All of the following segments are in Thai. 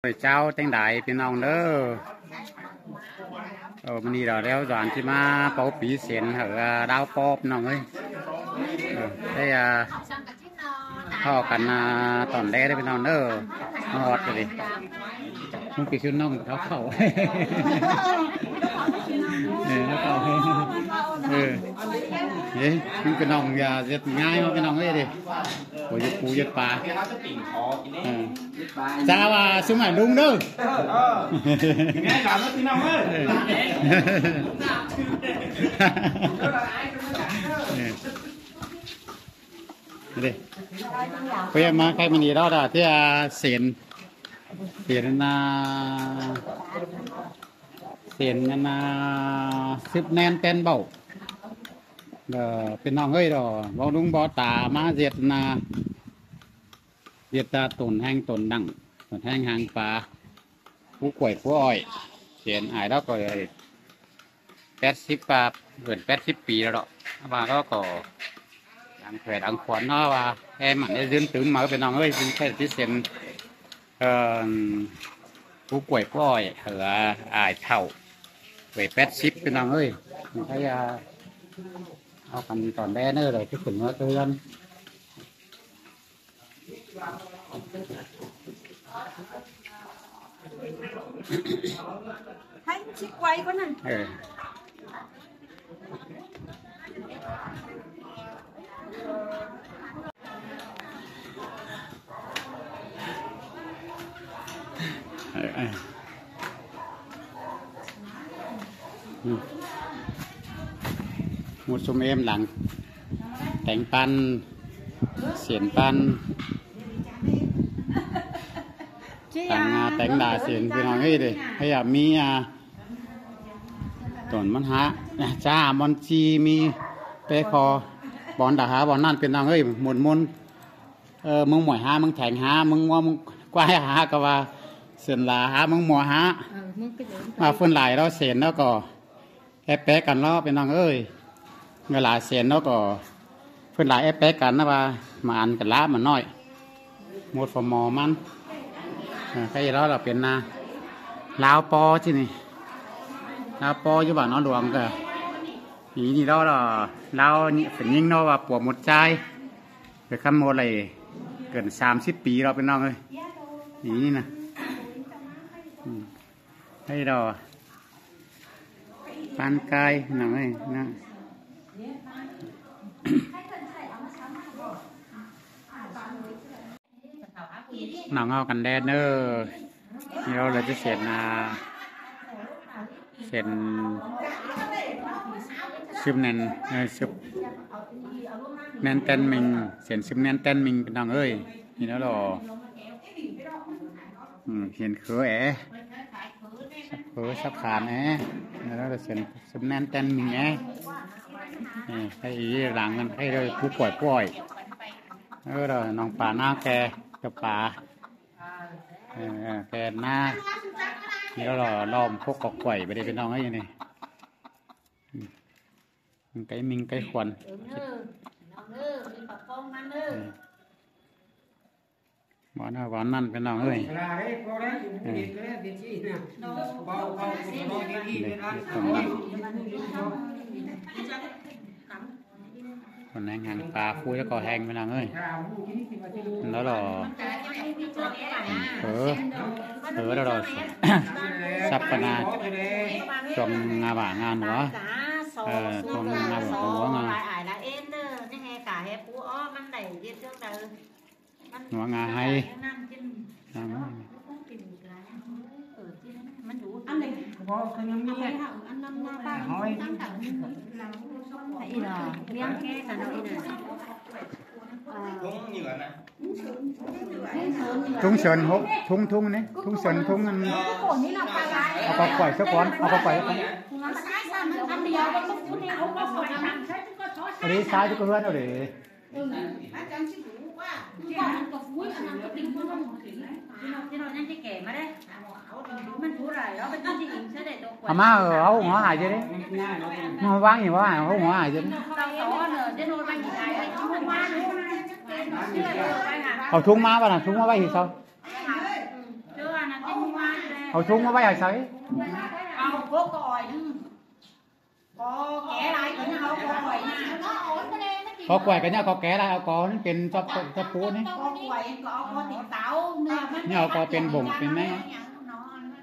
เจ้าแต่งได้พี่น้องเด้อมันนี่เราแล้วดอนที่มาเป่าปีเสียนเหรอดาวปอบน้องเอ้ยได้พ่อกันตอนแรกได้พี่น้องเด้อฮอดเลยมึงไปชุดน้องเขาเข้าเขาเฮ้ยมึงเป็นน้องอย่าเจ็บง่ายมั้งเป็นน้องเอ้ยดิโอ้ยปูยัดปลาจ้าว่าสมัยลุงเด้อง่ายกว่าพี่น้องเอ้ยดิเพื่อมาใครมันดีรอดอ่ะที่เสียนซึบแนนเป็นเบาเป็นน้องเอ้ยดอกบ่ลุงบ่ตามาเสียดตาตุ่นแห้งตุ่นดังตุ่นแห้งหางปลาผู้กล้วยผู้อ้อยเสียนหายแล้วก็80 ปาเกิน80 ปีแล้วดอกว่าก็อังแขวนอังขวัญเนาะว่าแค่มันได้ยืนตึงมาเป็นน้องเอ้ยเป็นแค่ที่เสียนผู้กล้วยผู้อ้อยอายเท่าเว้ย80เป็นน้องเอ้ยใช้เอากันตอนแรกเนอะเลยที่ขุนมาเตือนให้ชิคไว้ก็นั่นมุดซุมเอ็มหลังแต่งปันเสียนปันแต่งดาเสียนพี่น้องให้ดิให้มีต้นมันหาจ้ามอนจีมีเปคอบอลดาหาบอลนั่นเป็นน้องเอ้ยหมุนมึงหมวยหามึงแทงหามึงว่ามึงกว้ายหาก็ว่าเสียนลาหามึงหมอหามาฟื้นไหลเราเสียนแล้วก็แอบแปะกันแล้วเป็นน้องเอ้ยเวลาเสียนแล้วก็เพื่อนหลายแอปแปะกันนะว่ามาอันกันละมันน้อยหมดฟอร์มอมันใครแล้วเราเป็นลาวปอที่นี่ลาวปออยู่บ้านน้องหลวงก็นี่เรานี่เป็นยิ่งเนาะว่าปวดหมดใจไปคำโมอะไรเกิน30 ปีเราเป็นน้องเลยนี่นะให้เราปานกายหน่อยนะหนังเอากันแดดเนอร์เดี๋ยวเราจะเสร็จซึมแนนซึมแนนเต้นมิงเสียนซึมแนนเต้นมิงเป็นน้องเอ้ยนี่แล้วหรอเห็นสับขาดแล้วเราเสียนซึมแนนเต้นมิงให้หลังกันให้เราผู้ป่วยเราน้องป่าหน้าแกกับป่าแกหน้านี่เราล้อมพวกกอกไก่ไปได้เป็นน้องให้ยังไงไก่มิงไก่ขวัญบ่อนบ่อนนั่นเป็นน้องเอ้ยคนแหงปลาคุยแล้วก็แหงเป็นน้องเอ้ยแล้วหรอแล้วหรอซับปนาจงงาบ่างานหัวจงงาบ่หัวงาหัวงาให้พอเขายังมีอันน้ำหน้าบ้านตั้งแต่อีหล่อเลี้ยงแค่กันเอาอีน่ะทุ่งเฉินหกทุ่งนี่ทุ่งเฉินทุ่งอันเอาปลาปล่อยสักวันเอาปลาปล่อยสักวันอันนี้ซ้ายทุกเพื่อนเอาเดี๋ยวอามาเอาหัวหายใช่ไหมมาว่างอย่างว่าเอาหัวหายใช่ไหมเอาทุ่งมาป่ะนะทุ่งมาไว้ที่เขา เอาchungมาไว้ให้ใส่ เอาโคก่อยนึงก็แก่ไรถึงเอาก่อยนะ có quẻ cái nhà có ké là cóเป็นcho phúนี่ ก็ก่อยก็เอาก็ติดเตาเนื้อมัน เนี่ยก็เป็นบ่งเป็นแม่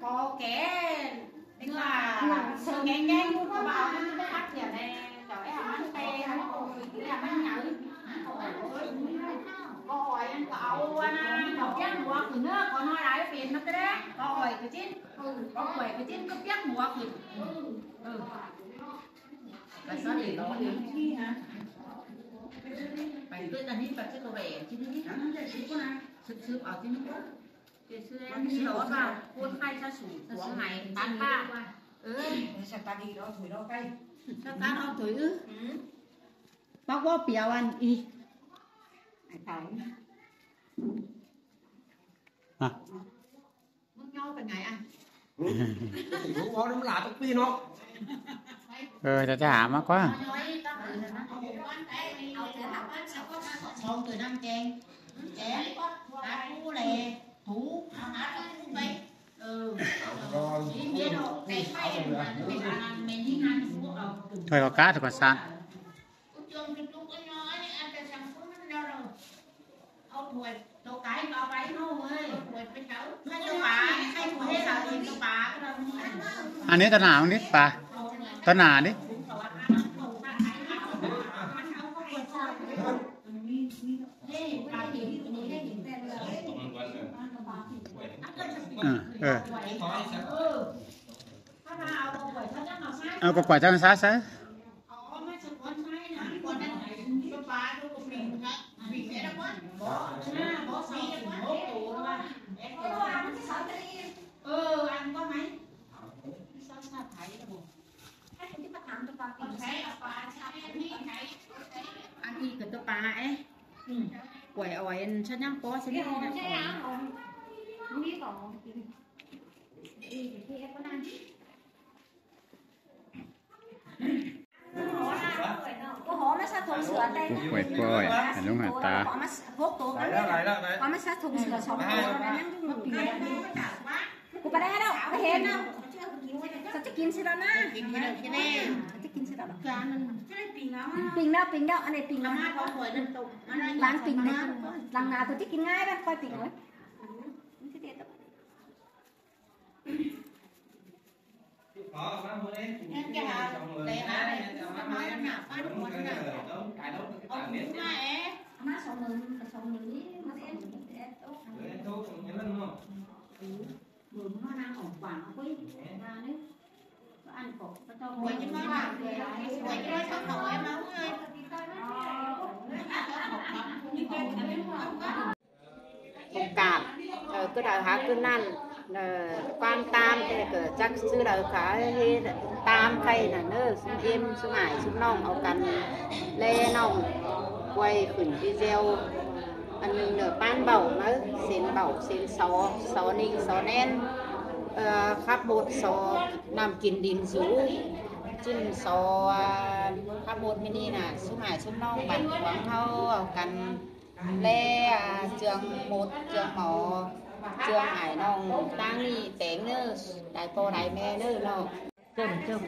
ก็แก่เป็นว่าเสือแง่ๆอยู่ก็เอาพักเดี๋ยวในเดี๋ยวไอ้มันเตะมันโอ้ยเดี๋ยวมันหนังก็อ่อยก็เอานะดอกยักษ์หัวขึ้นเนื้อก็น้อยไรเปลี่ยนมันก็ได้ก็อ่อยก็จิ้นก็ก่อยก็จิ้นก็ยักษ์หัวขึ้นไปซะดิเราเลี้ยงที่นะไปด้วยอันนี้แบบที่ตัวแหวนที่นี่นั่นจะซื้อก็นะซื้อเอาที่นี่ก็จะซื้อนี่เหรอค่ะพูดใครจะสูงหัวไหนตันป้าสตาร์ดีเราถุยเราไปสตาร์เอาถุยปักว่าเปียวันอีไอ้ไผ่มึงเงาเป็นไงอ่ะรู้ว่าน้ำหลาตกปีเนาะจะหามากกว่าxong từ năm chén chén cá cú lè thủ vậy chỉ biết đâu cái mình đi ăn thôi có cá thì có sẵn tổ cái có váy không ơi bên cháu hay cho bà hay của thế là cho bà cái đâu anh ấy tao nào đi bà tao nào đi có quả cho nó sát anh có mấy anh đi cái tơ bà ấy quẩy ỏi anh cho nhắm có sẽ đi cô hổ nó sát thùng sữa đây quẩy quẩy đúng là ta hốt tổ có nó sát thùng sữa sống cô bà đây đâu bà hên đâu sao chắc kín xí đó na chắc kín xí đó pin đâu anh này pin đâu láng pin này láng nào tôi chắc kín ngay đó coi pin rồi cạp cứ đào há cứ năn quan tam thì cứ chắc sư đào khá tam khay là nơ xuống im xuống ải xuống nongเอากันเล่นองquay khửn videoอันนึงเนอป้านเบาเนอะเส้นเบาเส้นซอนิ่งซอแน่นขับบดซอนำกินดินสูจิ้มซอขับบดมินี่น่ะxuống ải xuống nongบัดหวังเท่าเอากันเล่เจืองหมดเจืองหมอเจืองảiนองตั้งนี่แตงเนอได้พ่อได้แม่เนอเนาะจม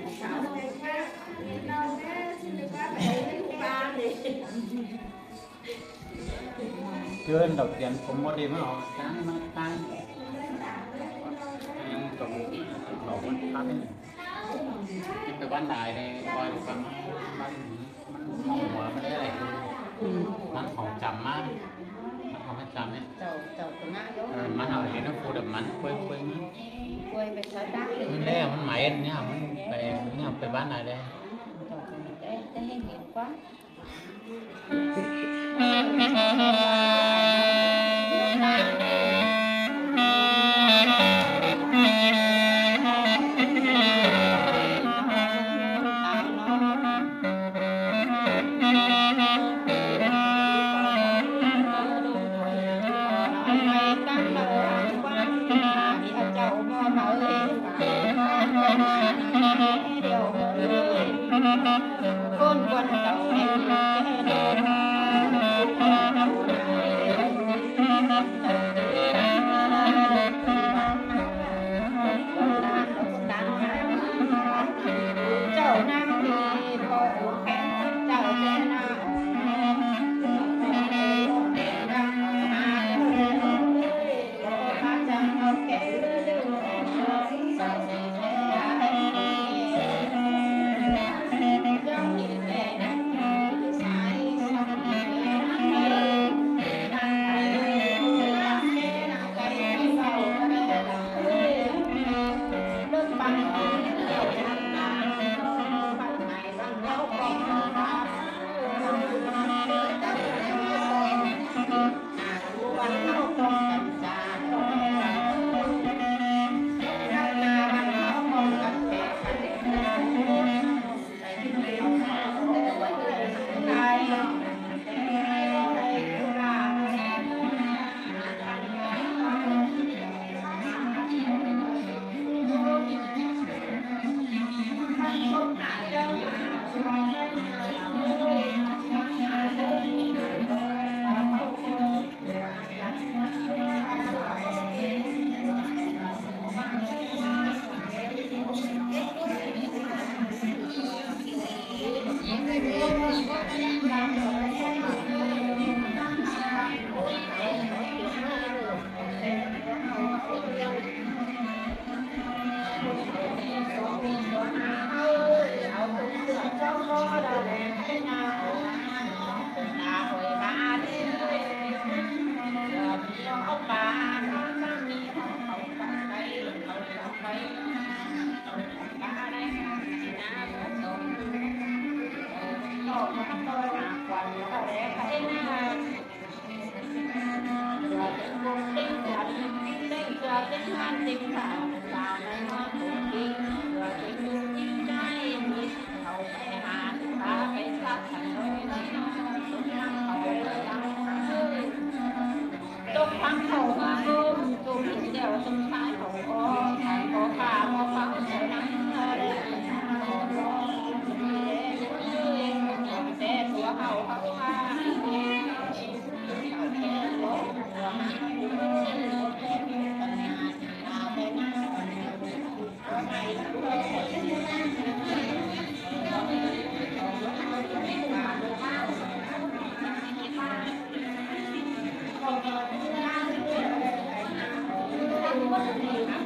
chưa đầu tiên cũng mua đi mà họ sáng mà tay tổng đổ con khác đấy cái ban đài này coi được con mong mỏi cái đấy nàyมันของจำมากมันของจำเนี่ยมันเอาเห็นน้ำปูดมันคุยไปใช้ได้มันได้มันหมายเนี่ยมันไปเนี่ยไปบ้านไหนได้ได้ให้เห็นกว่าcon cháu em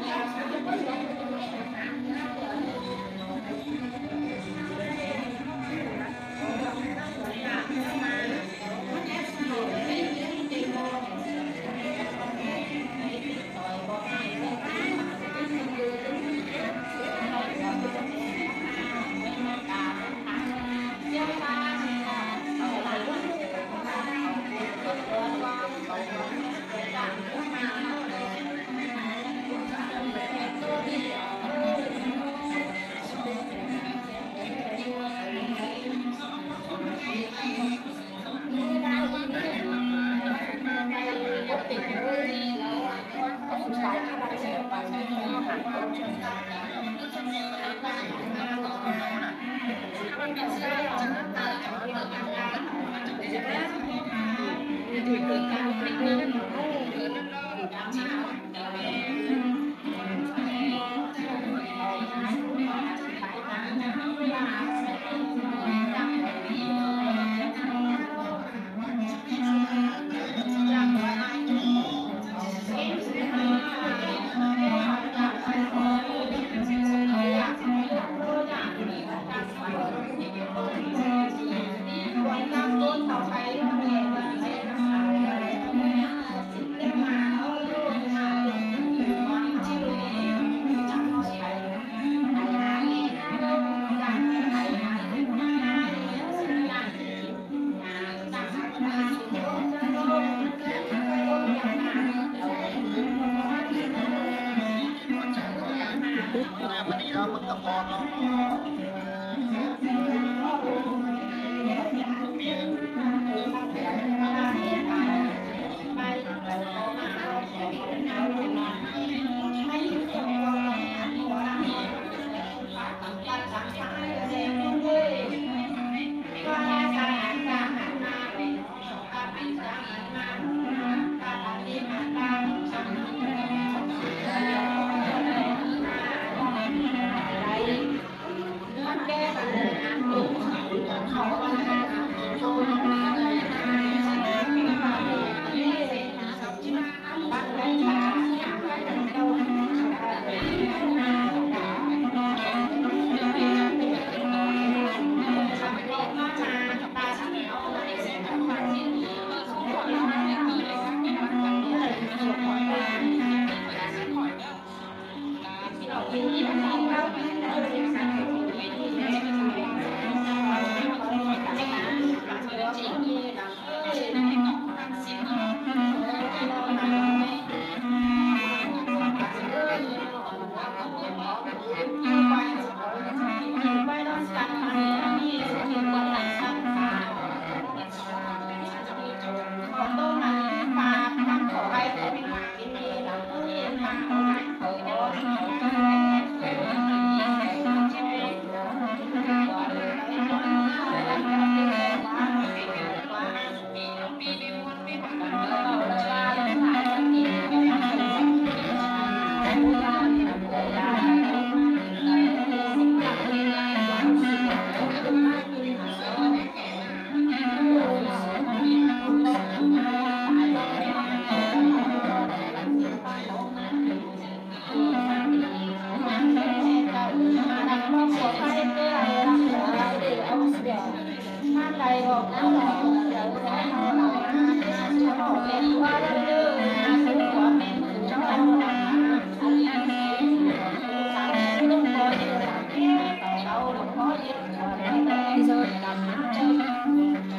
Hãy subscribe cho kênh Ghiền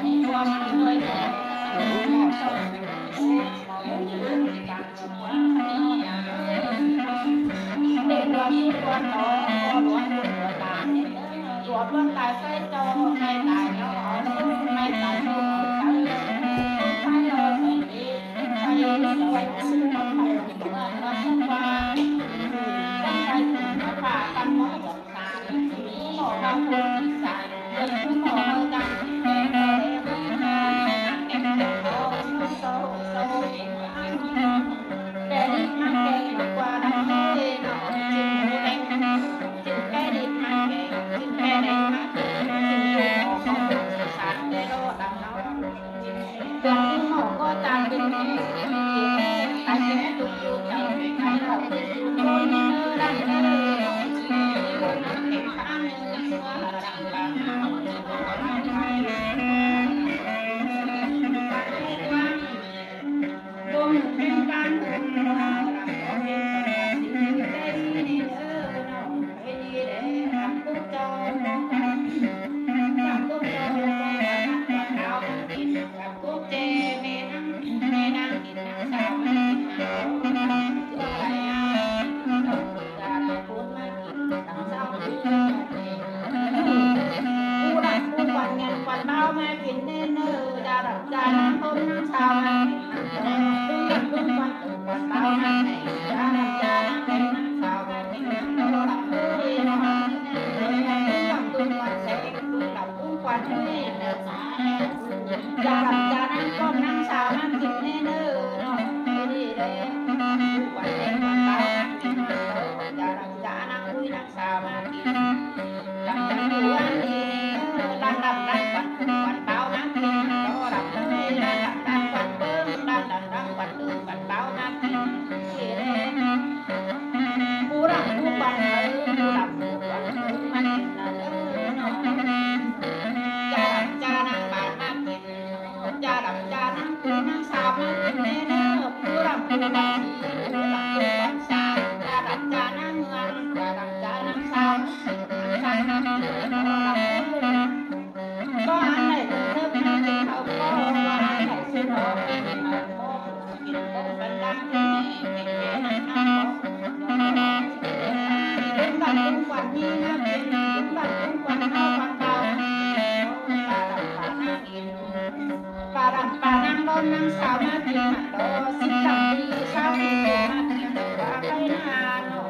Mì Gõ để không bỏ lỡ cũng quan nhi na tiền cũng bạn cũng quan thao quan thao bà đàn bà năng đôn năng sao na tiền mặt đó xin tặng đi sao đi tiền mặt tiền bà cái na nó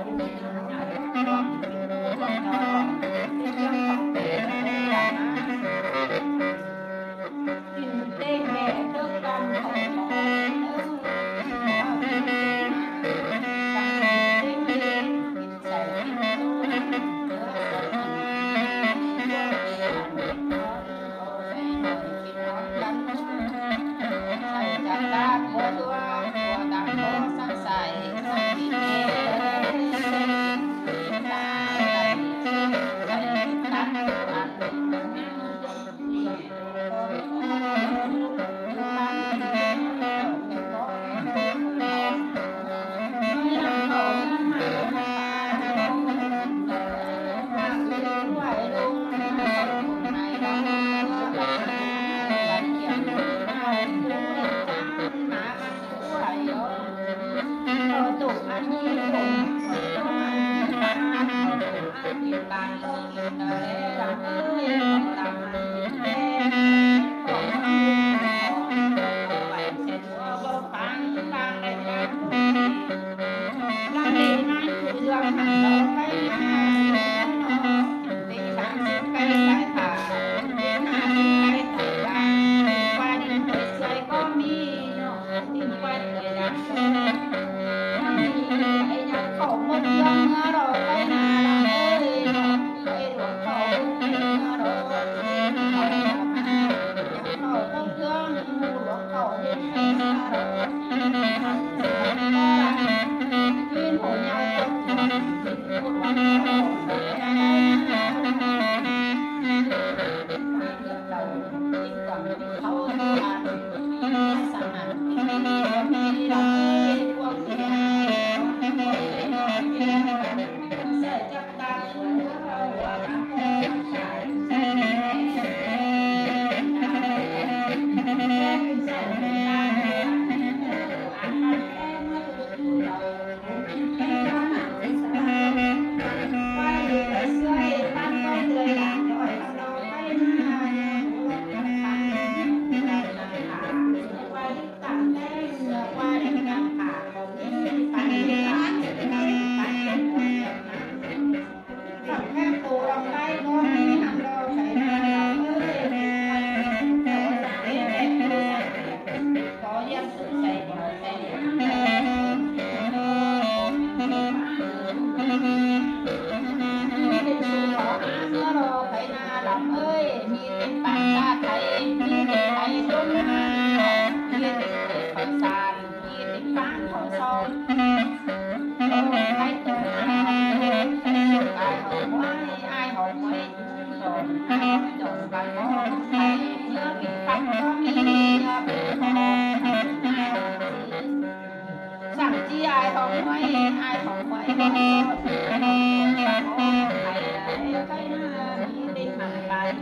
chẳng chi ai không quay ai không quay cái đi mặt lại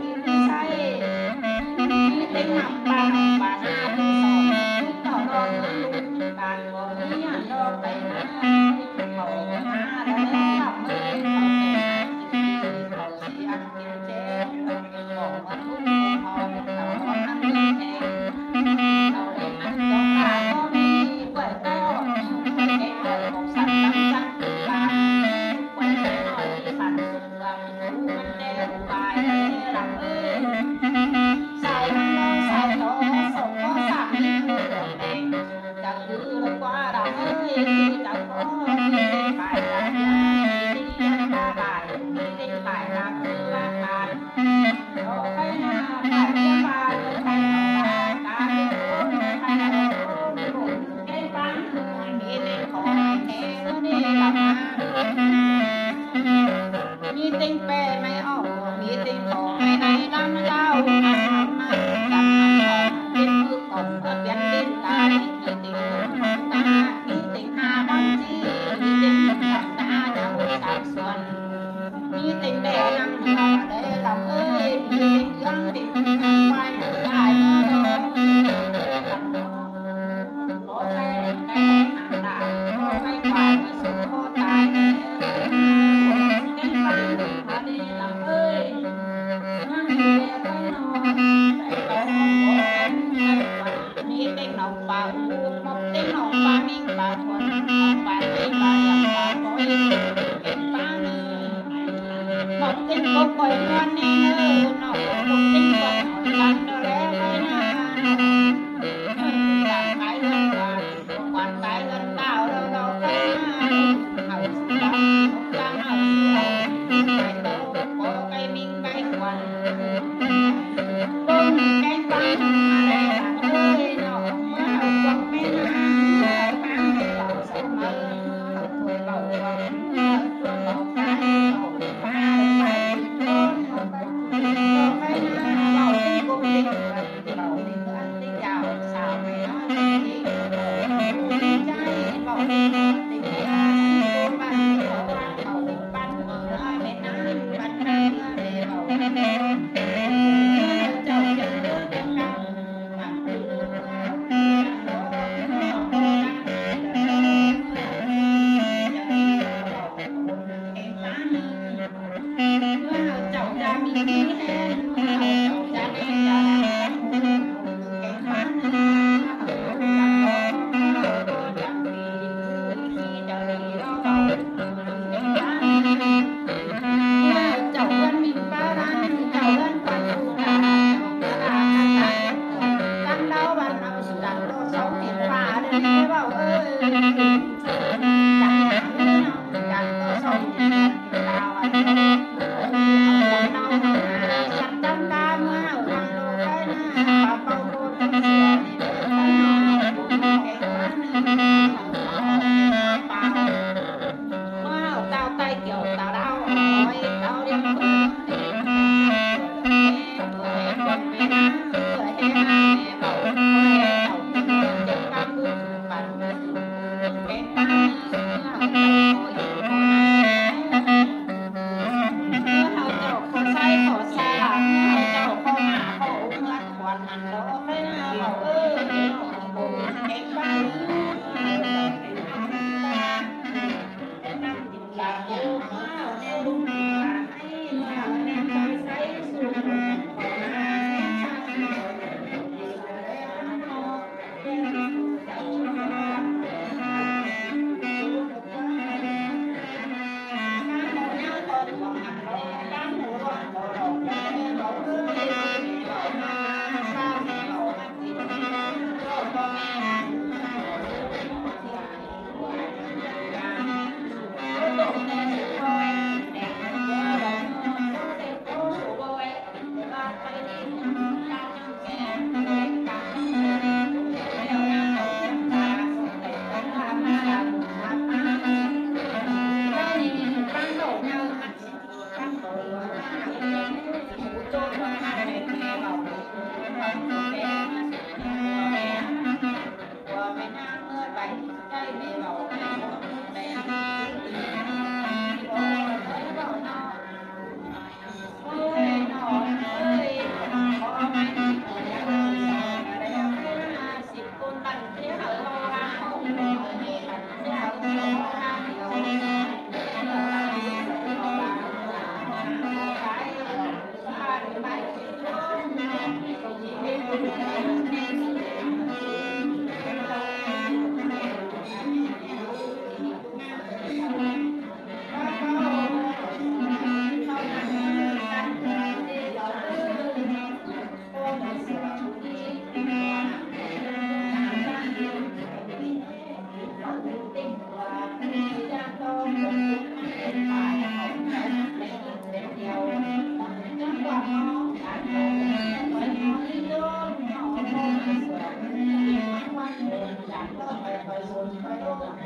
Hãy subscribe cho kênh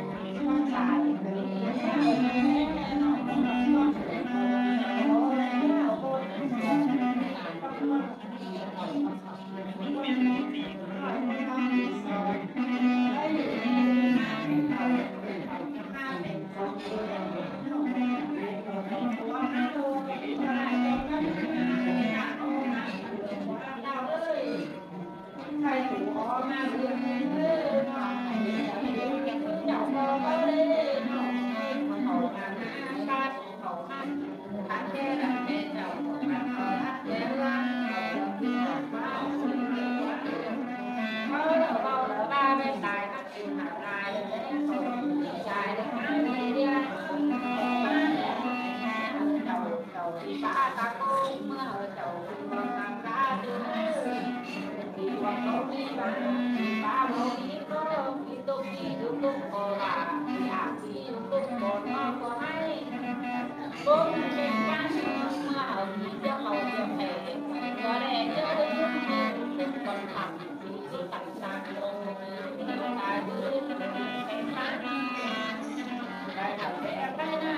Ghiền Mì Gõ để không bỏ lỡ